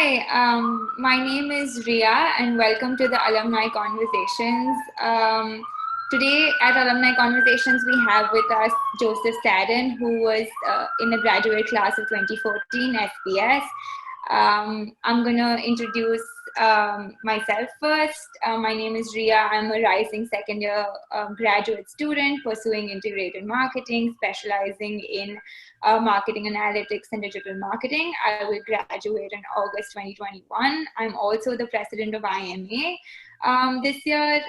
Hi, my name is Riya and welcome to the Alumni Conversations. Today at Alumni Conversations, we have with us Joseph Sadden, who was in the graduate class of 2014 SPS. I'm going to introduce myself first. My name is Riya. I'm a rising second year graduate student pursuing integrated marketing, specializing in marketing analytics and digital marketing. I will graduate in August 2021. I'm also the president of IMA this year,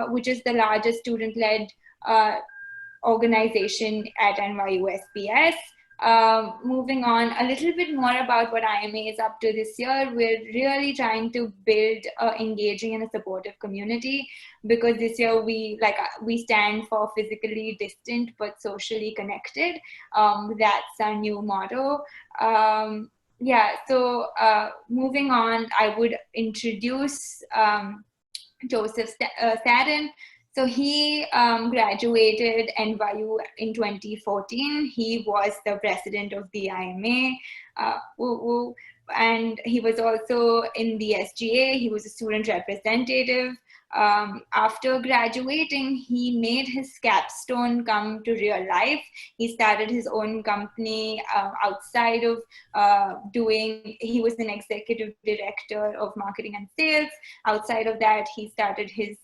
which is the largest student-led organization at NYU SPS. Moving on a little bit more about what IMA is up to this year, we're really trying to build engaging and a supportive community, because this year we stand for physically distant but socially connected. That's our new motto. So moving on, I would introduce Joseph Sadden. So he graduated NYU in 2014. He was the president of the IMA, and he was also in the SGA. He was a student representative. After graduating, he made his capstone come to real life. He started his own company outside of he was an executive director of marketing and sales. Outside of that, he started his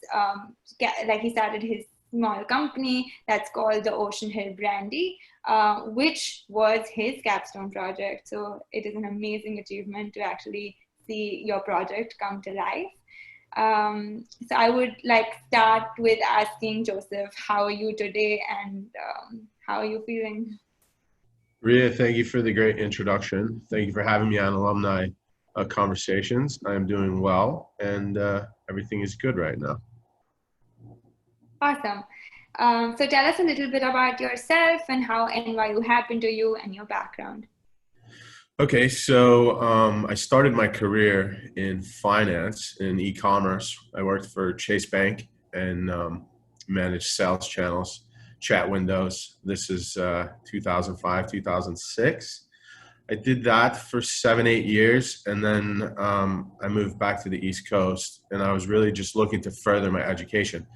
small company that's called the Hill Brandy, which was his capstone project. So it is an amazing achievement to actually see your project come to life. So I would start with asking Joseph, how are you today, and how are you feeling? Riya, thank you for the great introduction. Thank you for having me on Alumni Conversations. I am doing well, and everything is good right now. Awesome. So tell us a little bit about yourself and how NYU happened to you and your background. Okay, so I started my career in finance, in e-commerce. I worked for Chase Bank and managed sales channels, chat windows. This is 2005, 2006. I did that for 7-8 years, and then I moved back to the East Coast, and I was really just looking to further my education.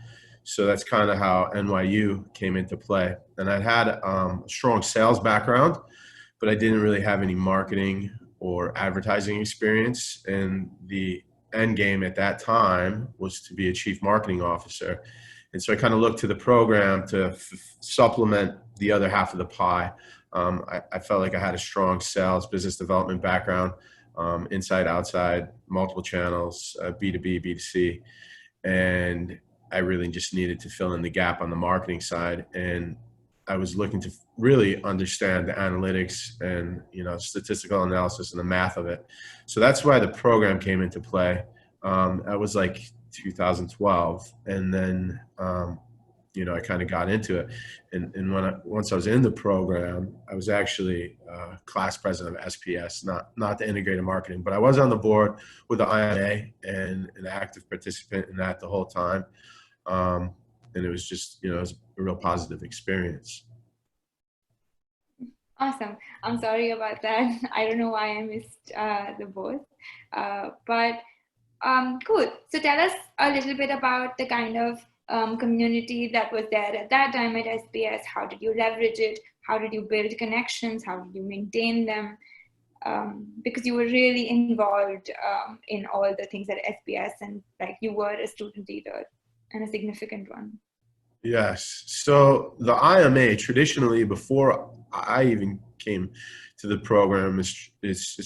So that's kind of how NYU came into play. And I had a strong sales background, but I didn't really have any marketing or advertising experience. And the end game at that time was to be a chief marketing officer. And so I kind of looked to the program to supplement the other half of the pie. I felt like I had a strong sales, business development background, inside, outside, multiple channels, B2B, B2C. And I really just needed to fill in the gap on the marketing side. And I was looking to really understand the analytics and, statistical analysis and the math of it. So that's why the program came into play. That was like 2012. And then, I kind of got into it. And once I was in the program, I was actually class president of SPS, not the integrated marketing, but I was on the board with the IMA and an active participant in that the whole time. And it was just, it was a real positive experience. Awesome. I'm sorry about that. I don't know why I missed the both. But cool. So tell us a little bit about the kind of community that was there at that time at SPS. How did you leverage it? How did you build connections? How did you maintain them? Because you were really involved in all the things at SPS, and you were a student leader and a significant one. Yes. So the IMA traditionally, before I even came to the program, is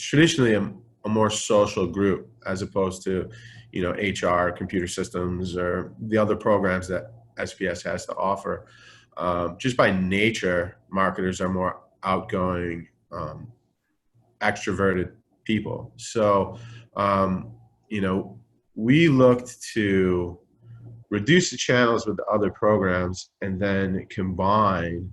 traditionally a more social group as opposed to, HR, computer systems, or the other programs that SPS has to offer. Just by nature, marketers are more outgoing, extroverted people. So, we looked to reduce the channels with the other programs and then combine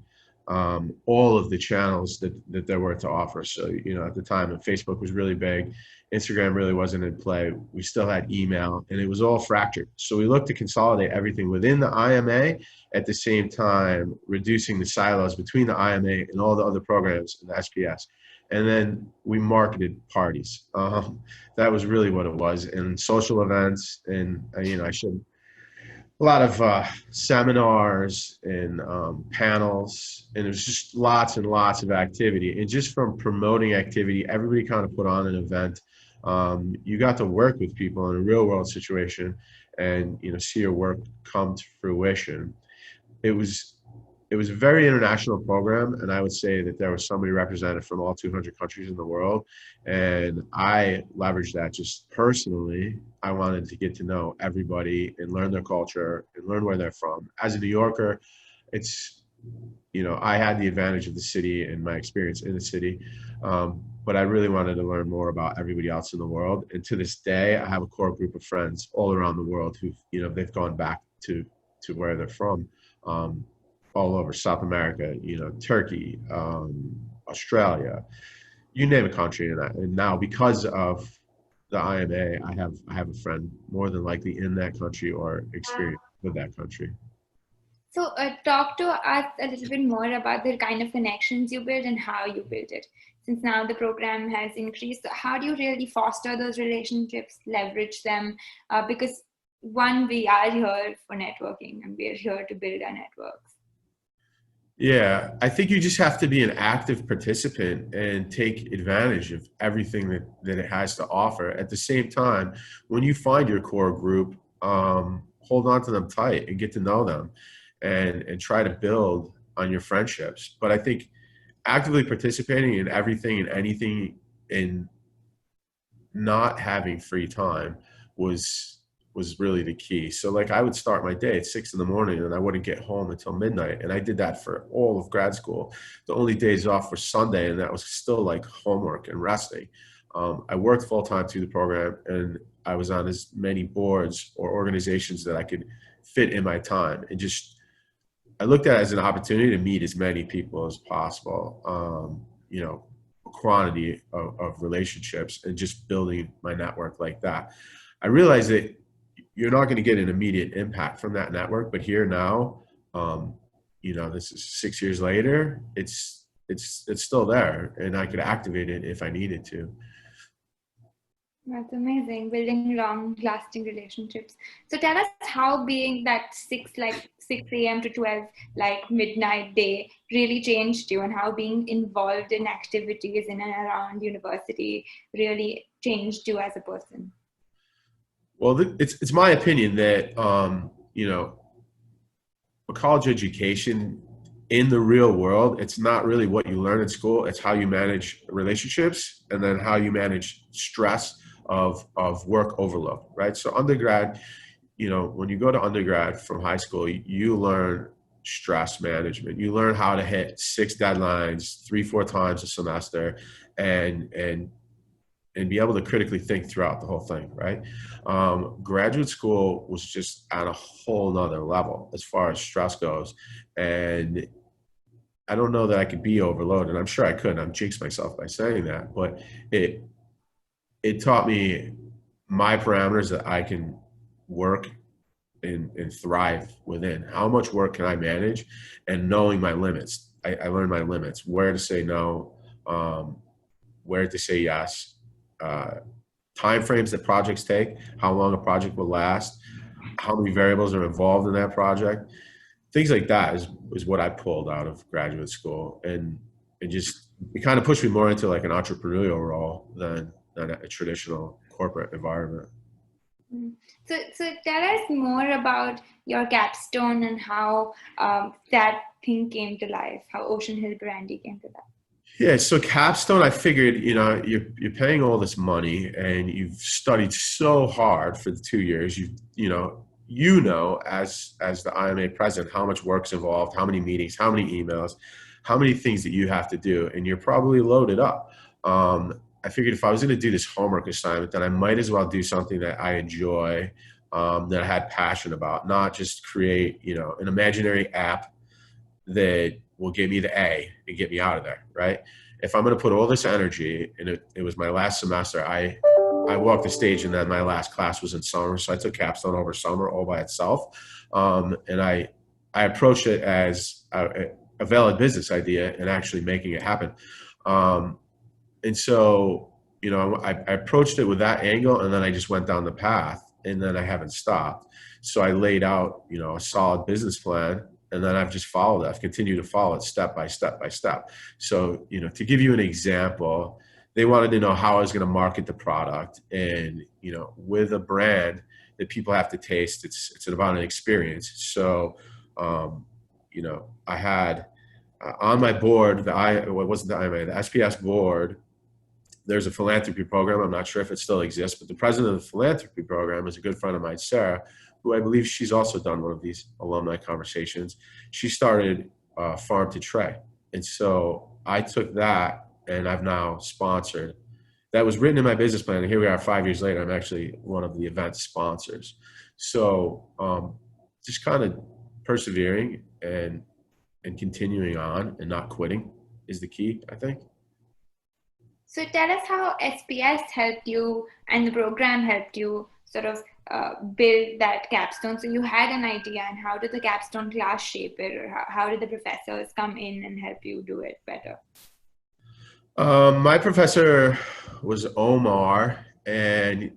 all of the channels that there were to offer. So, at the time, Facebook was really big. Instagram really wasn't in play. We still had email, and it was all fractured. So we looked to consolidate everything within the IMA, at the same time reducing the silos between the IMA and all the other programs in the SPS. and then we marketed parties. That was really what it was, and social events, and I should a lot of seminars and panels, and there's just lots and lots of activity. And just from promoting activity, everybody kind of put on an event. You got to work with people in a real world situation, and see your work come to fruition. It was it was a very international program, and I would say that there was somebody represented from all 200 countries in the world, and I leveraged that just personally. I wanted to get to know everybody and learn their culture and learn where they're from. As a New Yorker, it's I had the advantage of the city and my experience in the city, but I really wanted to learn more about everybody else in the world. And to this day, I have a core group of friends all around the world who they've gone back to where they're from. Um, all over South America, Turkey, Australia, you name a country. And now because of the IMA, I have a friend more than likely in that country or experience with that country. So, talk to us a little bit more about the kind of connections you build and how you build it. Since now the program has increased, how do you really foster those relationships, leverage them? Because one, we are here for networking and we're here to build our networks. Yeah, I think you just have to be an active participant and take advantage of everything that it has to offer. At the same time, when you find your core group, hold on to them tight and get to know them, and try to build on your friendships. But I think actively participating in everything and anything and not having free time was really the key. So like I would start my day at 6 in the morning and I wouldn't get home until midnight. And I did that for all of grad school. The only days off were Sunday, and that was still like homework and resting. I worked full time through the program, and I was on as many boards or organizations that I could fit in my time. And just I looked at it as an opportunity to meet as many people as possible. A quantity of relationships, and just building my network like that. I realized that you're not going to get an immediate impact from that network, but here now, this is 6 years later, it's still there, and I could activate it if I needed to. That's amazing, building long-lasting relationships. So tell us how being that 6 a.m. to 12, like midnight day, really changed you, and how being involved in activities in and around university really changed you as a person. Well, it's my opinion that a college education in the real world, it's not really what you learn in school. It's how you manage relationships, and then how you manage stress of work overload, right? So undergrad, when you go to undergrad from high school, you learn stress management. You learn how to hit 6 deadlines 3-4 times a semester, and be able to critically think throughout the whole thing, right? Graduate school was just on a whole nother level as far as stress goes. And I don't know that I could be overloaded. I'm sure I could. I'm jinxed myself by saying that, but it taught me my parameters that I can work and thrive within. How much work can I manage, and knowing my limits. I learned my limits, where to say no, where to say yes, time frames that projects take, how long a project will last, how many variables are involved in that project. Things like that is what I pulled out of graduate school, and it kind of pushed me more into like an entrepreneurial role than a traditional corporate environment. So tell us more about your capstone and how that thing came to life, how Ocean Hill Brandy came to life. Yeah, so capstone, I figured, you're paying all this money, and you've studied so hard for the 2 years. As the IMA president, how much work's involved, how many meetings, how many emails, how many things that you have to do, and you're probably loaded up. I figured if I was going to do this homework assignment, then I might as well do something that I enjoy, that I had passion about, not just create, an imaginary app that will give me the A and get me out of there, right? If I'm going to put all this energy, and it was my last semester, I walked the stage, and then my last class was in summer, so I took capstone over summer all by itself, and I approached it as a valid business idea and actually making it happen. and so, I approached it with that angle, and then I just went down the path, and then I haven't stopped. So I laid out, a solid business plan, and then I've just followed it. I've continued to follow it step by step by step. So, to give you an example, they wanted to know how I was going to market the product, and, with a brand that people have to taste, it's about an experience. So, I had on my board, what wasn't the IMA, the SPS board, there's a philanthropy program. I'm not sure if it still exists, but the president of the philanthropy program is a good friend of mine, Sarah, who I believe she's also done one of these alumni conversations. She started Farm to Tray. And so I took that and I've now sponsored. That was written in my business plan. And here we are 5 years later. I'm actually one of the event sponsors. So just kind of persevering and continuing on and not quitting is the key, I think. So tell us how SPS helped you and the program helped you sort of build that capstone. So you had an idea, and how did the capstone class shape it, or how did the professors come in and help you do it better? My professor was Omar, and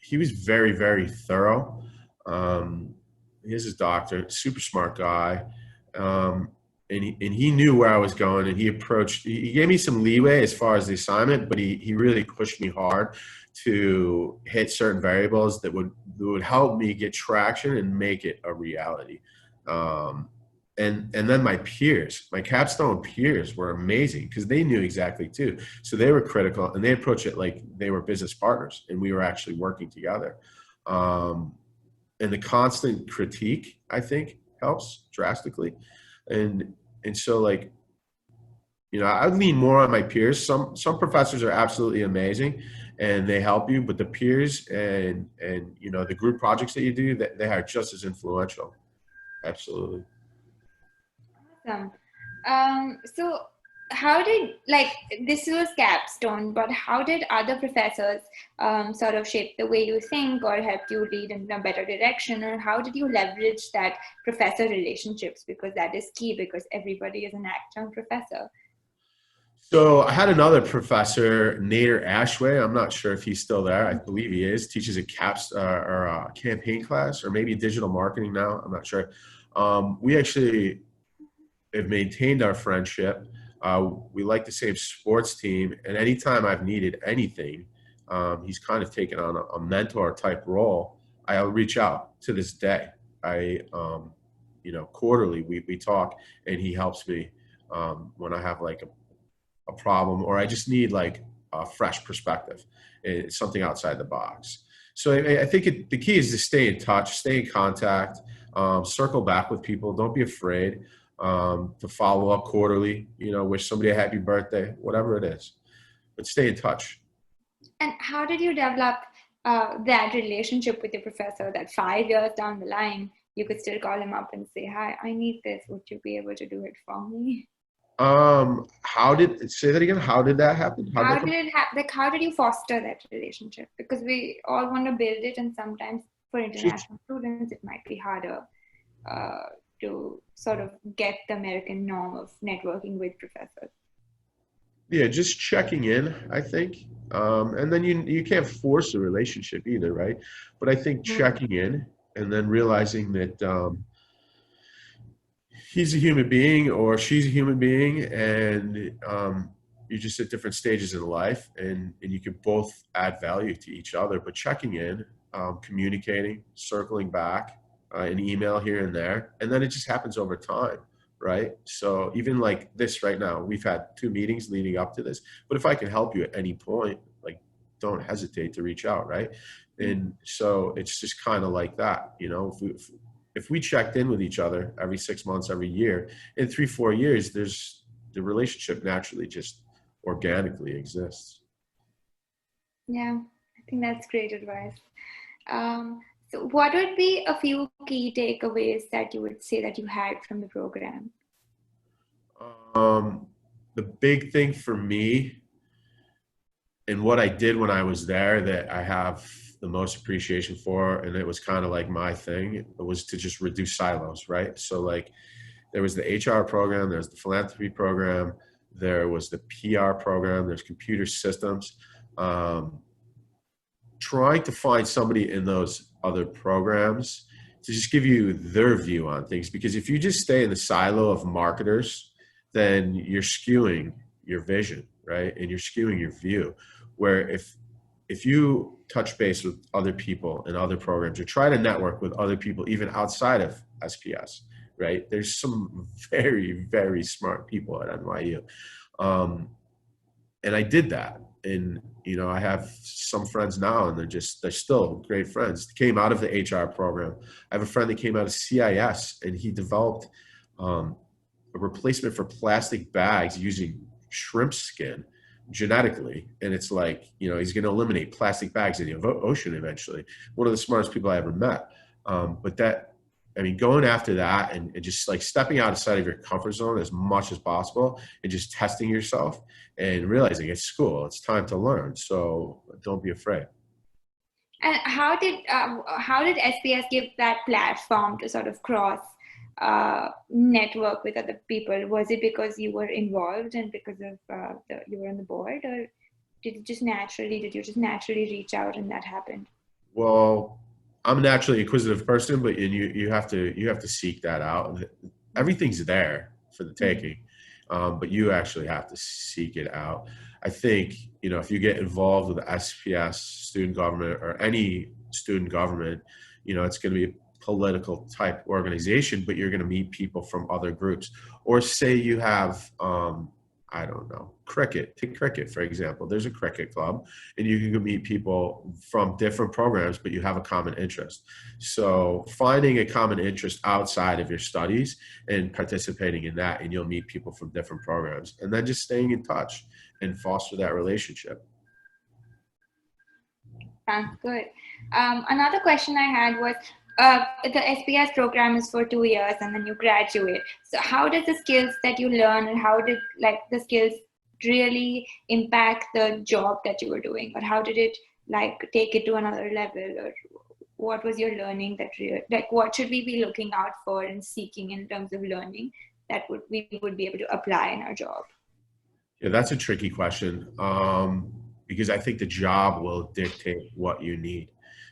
he was very, very thorough. He is his doctor, super smart guy. And he knew where I was going, and he gave me some leeway as far as the assignment, but he really pushed me hard to hit certain variables that would help me get traction and make it a reality. And then my peers, my capstone peers were amazing because they knew exactly too. So they were critical, and they approached it like they were business partners and we were actually working together. And the constant critique, I think, helps drastically. And so, like, I would lean more on my peers. Some professors are absolutely amazing and they help you, but the peers and the group projects that you do, they are just as influential. Absolutely. Awesome. So how did, like, this was capstone, but how did other professors sort of shape the way you think or help you lead in a better direction, or how did you leverage that professor relationships, because that is key, because everybody is an adjunct professor? So I had another professor, Nader Ashway. I'm not sure if he's still there. I believe he is. Teaches a or a campaign class, or maybe digital marketing now. I'm not sure. We actually have maintained our friendship. We like the same sports team, and anytime I've needed anything, he's kind of taken on a mentor type role. I'll reach out to this day. Quarterly we talk, and he helps me when I have like a problem, or I just need like a fresh perspective. It's something outside the box. So I think the key is to stay in touch, stay in contact, circle back with people. Don't be afraid to follow up quarterly, wish somebody a happy birthday, whatever it is, but stay in touch. And how did you develop that relationship with your professor, that 5 years down the line, you could still call him up and say, hi, I need this. Would you be able to do it for me? Say that again? How did that happen? How did it happen? Like, how did you foster that relationship? Because we all want to build it, and sometimes for international students, it might be harder to sort of get the American norm of networking with professors. Yeah, just checking in, I think. And then you can't force a relationship either, right? But I think checking in and then realizing that he's a human being or she's a human being, and you're just at different stages in life, and you can both add value to each other. But checking in, communicating, circling back, an email here and there, and then it just happens over time, right? So even like this right now, we've had 2 meetings leading up to this, but if I can help you at any point, like, don't hesitate to reach out, right? And so it's just kind of like that, if we checked in with each other every 6 months, every year, in 3-4 years, the relationship naturally just organically exists. Yeah, I think that's great advice. So what would be a few key takeaways that you would say that you had from the program? The big thing for me, and what I did when I was there, that I have the most appreciation for, and it was kind of like my thing, it was to just reduce silos, right? So like there was the HR program, there's the philanthropy program, there was the PR program, there's computer systems. Trying to find somebody in those other programs to just give you their view on things, because if you just stay in the silo of marketers, then you're skewing your vision, right? And you're skewing your view. Where if you touch base with other people in other programs, or try to network with other people even outside of SPS, right? There's some very, very smart people at NYU. And I did that. And, I have some friends now, and they're still great friends. Came out of the HR program. I have a friend that came out of CIS, and he developed a replacement for plastic bags using shrimp skin genetically. And it's like, he's going to eliminate plastic bags in the ocean eventually. One of the smartest people I ever met. Going after that and just like stepping outside of your comfort zone as much as possible, and just testing yourself and realizing it's school, it's time to learn. So don't be afraid. And how did SPS give that platform to sort of cross network with other people? Was it because you were involved and because of you were on the board, or did you just naturally reach out and that happened? Well, I'm a naturally inquisitive person, but you have to seek that out. Everything's there for the taking, but you actually have to seek it out. I think, if you get involved with the SPS, student government, or any student government, it's going to be a political type organization, but you're going to meet people from other groups. Or say you have, I don't know, cricket. Take cricket, for example. There's a cricket club, and you can go meet people from different programs, but you have a common interest. So finding a common interest outside of your studies and participating in that, and you'll meet people from different programs, and then just staying in touch and foster that relationship. Sounds good. Another question I had was, the SPS program is for 2 years and then you graduate. So how did the skills that you learn, and how did the skills really impact the job that you were doing, or how did it take it to another level, or what was your learning that what should we be looking out for and seeking in terms of learning that we would be able to apply in our job? Yeah, that's a tricky question, because I think the job will dictate what you need.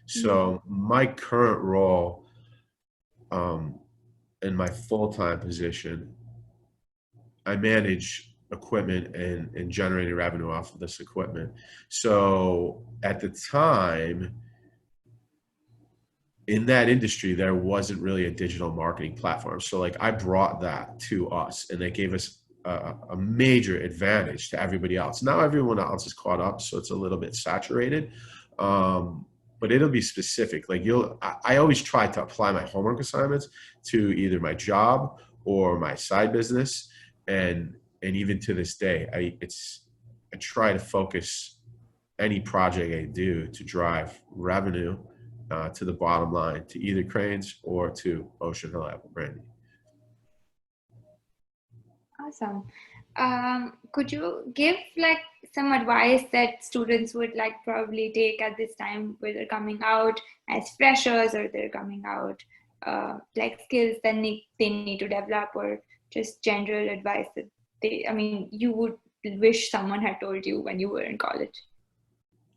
So my current role, in my full-time position, I manage equipment and generating revenue off of this equipment. So at the time, in that industry, there wasn't really a digital marketing platform. So I brought that to us, and that gave us a major advantage to everybody else. Now everyone else is caught up, so it's a little bit saturated. But it'll be specific. I always try to apply my homework assignments to either my job or my side business. And even to this day, I try to focus any project I do to drive revenue to the bottom line, to either Cranes or to Hill Apple Brandy. Awesome. Could you give some advice that students would probably take at this time, where they're coming out as freshers, or they're coming out skills that they need to develop, or just general advice that you would wish someone had told you when you were in college?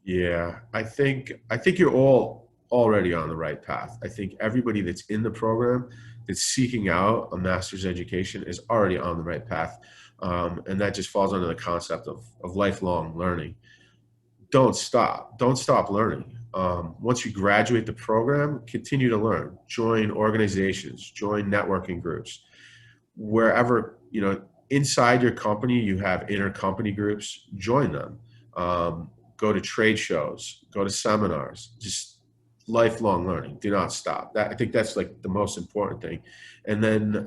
Yeah, I think you're all already on the right path. I think everybody that's in the program that's seeking out a master's education is already on the right path. And that just falls under the concept of lifelong learning. Don't stop learning. Once you graduate the program, continue to learn. Join organizations, join networking groups. Wherever, inside your company, you have intercompany groups, join them. Go to trade shows, go to seminars, just lifelong learning. Do not stop. I think that's the most important thing. And then,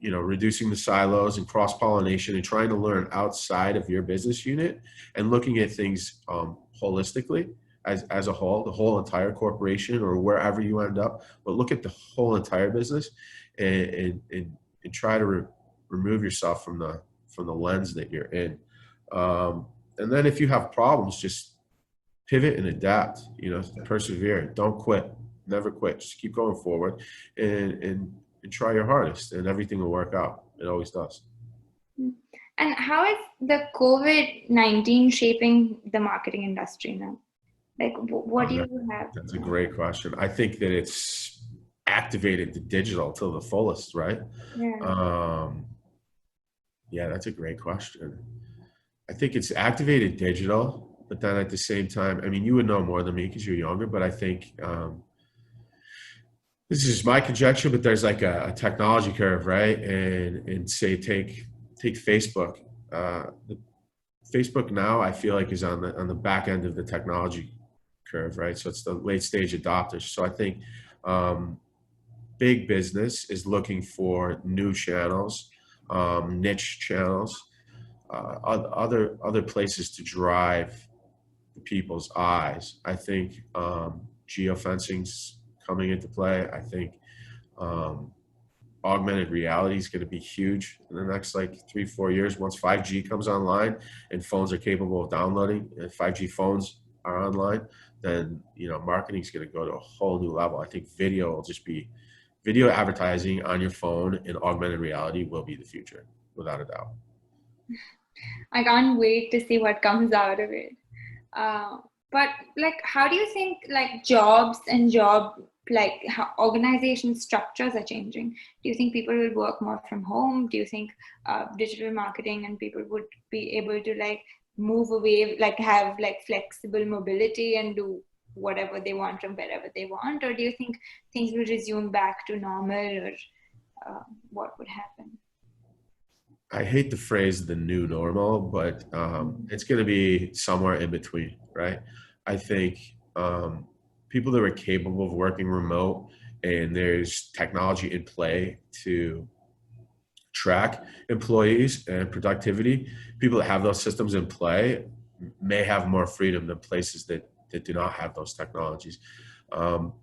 reducing the silos and cross-pollination, and trying to learn outside of your business unit, and looking at things holistically as a whole, the whole entire corporation, or wherever you end up, but look at the whole entire business, and try to remove yourself from the lens that you're in. And then if you have problems, just pivot and adapt, persevere. Don't quit. Never quit. Just keep going forward and try your hardest, and everything will work out. It always does. And how is the COVID-19 shaping the marketing industry now? Like, what Oh, do you have? that's a great question. I think that it's activated the digital to the fullest, right? Yeah. Um, yeah, that's a great question. I think it's activated digital, but then at the same time, I mean, you would know more than me because you're younger, but I think this is my conjecture, but there's like a technology curve, right? And say take Facebook. The Facebook now, I feel like is on the back end of the technology curve, right? So it's the late stage adopters. So I think um, big business is looking for new channels, niche channels, other places to drive people's eyes. I think geofencing's coming into play. I think um, augmented reality is going to be huge in the next like 3-4 years. Once 5G comes online and phones are capable of downloading, and 5G phones are online, then marketing is going to go to a whole new level. I think video will just be video advertising on your phone in augmented reality will be the future, without a doubt. I can't wait to see what comes out of it. Uh, but like, how do you think like jobs and how organization structures are changing? Do you think people will work more from home? Do you think digital marketing and people would be able to like move away, like have like flexible mobility and do whatever they want from wherever they want? Or do you think things will resume back to normal, or what would happen? I hate the phrase the new normal, but it's going to be somewhere in between, right? I think people that are capable of working remote and there's technology in play to track employees and productivity, people that have those systems in play may have more freedom than places that do not have those technologies. Um,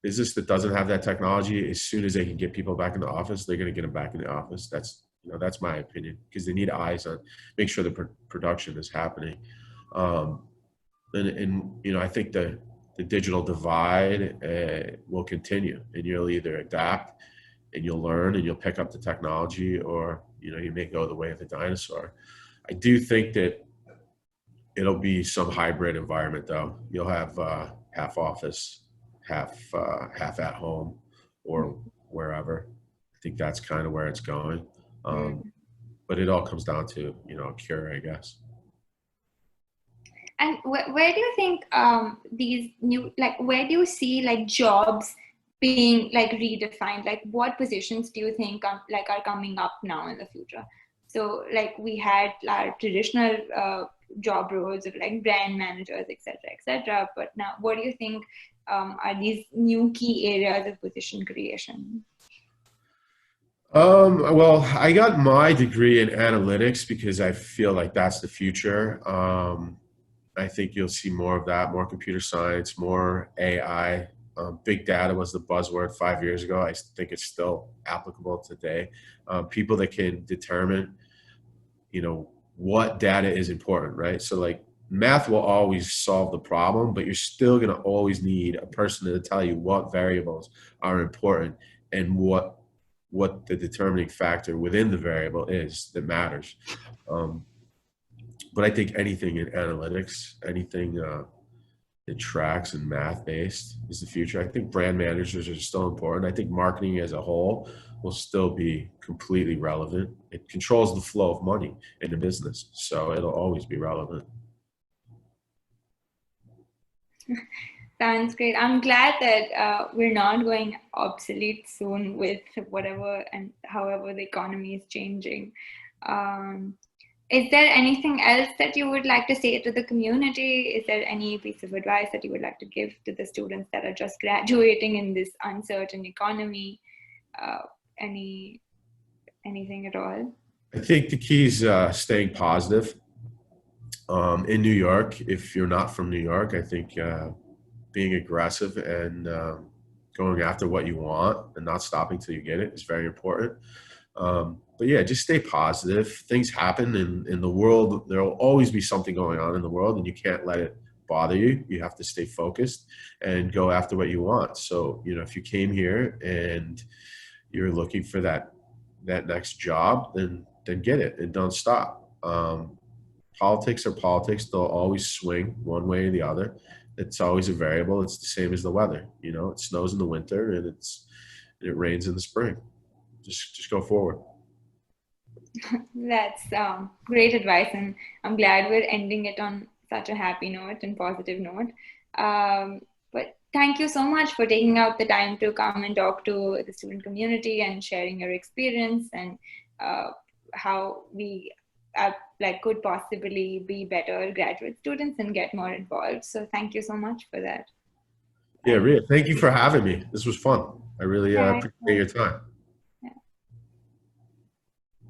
Business that doesn't have that technology, as soon as they can get people back in the office, they're going to get them back in the office. That's my opinion, because they need eyes on, make sure the production is happening. Um, and I think the digital divide will continue, and you'll either adapt and you'll learn and you'll pick up the technology, or you may go the way of the dinosaur. I do think that it'll be some hybrid environment, though. You'll have half office, half at home, or wherever. I think that's kind of where it's going. Um, Mm. but it all comes down to a cure, I guess. And where do you think these new, like, where do you see like jobs being like redefined? Like, what positions do you think are coming up now in the future? So, like, we had our traditional job roles of like brand managers, etc., etc. But now, what do you think are these new key areas of position creation? Well, I got my degree in analytics because I feel like that's the future. I think you'll see more of that, more computer science, more AI. Big data was the buzzword 5 years ago. I think it's still applicable today. People that can determine, what data is important, right? So like math will always solve the problem, but you're still going to always need a person to tell you what variables are important and what the determining factor within the variable is that matters. Um, but I think anything in analytics, anything that tracks and math based is the future. I think brand managers are still important. I think marketing as a whole will still be completely relevant. It controls the flow of money in the business, so it'll always be relevant. Sounds great. I'm glad that we're not going obsolete soon with whatever and however the economy is changing. Um, is there anything else that you would like to say to the community? Is there any piece of advice that you would like to give to the students that are just graduating in this uncertain economy? Uh, any anything at all? I think the key is staying positive. In New York, if you're not from New York, I think being aggressive and going after what you want and not stopping till you get it is very important. But yeah, just stay positive. Things happen in the world. There will always be something going on in the world, and you can't let it bother you. You have to stay focused and go after what you want. So, if you came here and you're looking for that next job, then then get it and don't stop. Politics are politics. They'll always swing one way or the other. It's always a variable. It's the same as the weather. You know, it snows in the winter and it rains in the spring. Just go forward. That's great advice, and I'm glad we're ending it on such a happy note and positive note. But thank you so much for taking out the time to come and talk to the student community and sharing your experience and uh, how we could possibly be better graduate students and get more involved. So thank you so much for that. Yeah, Ria, thank you for having me. This was fun. I really Yeah, appreciate your time.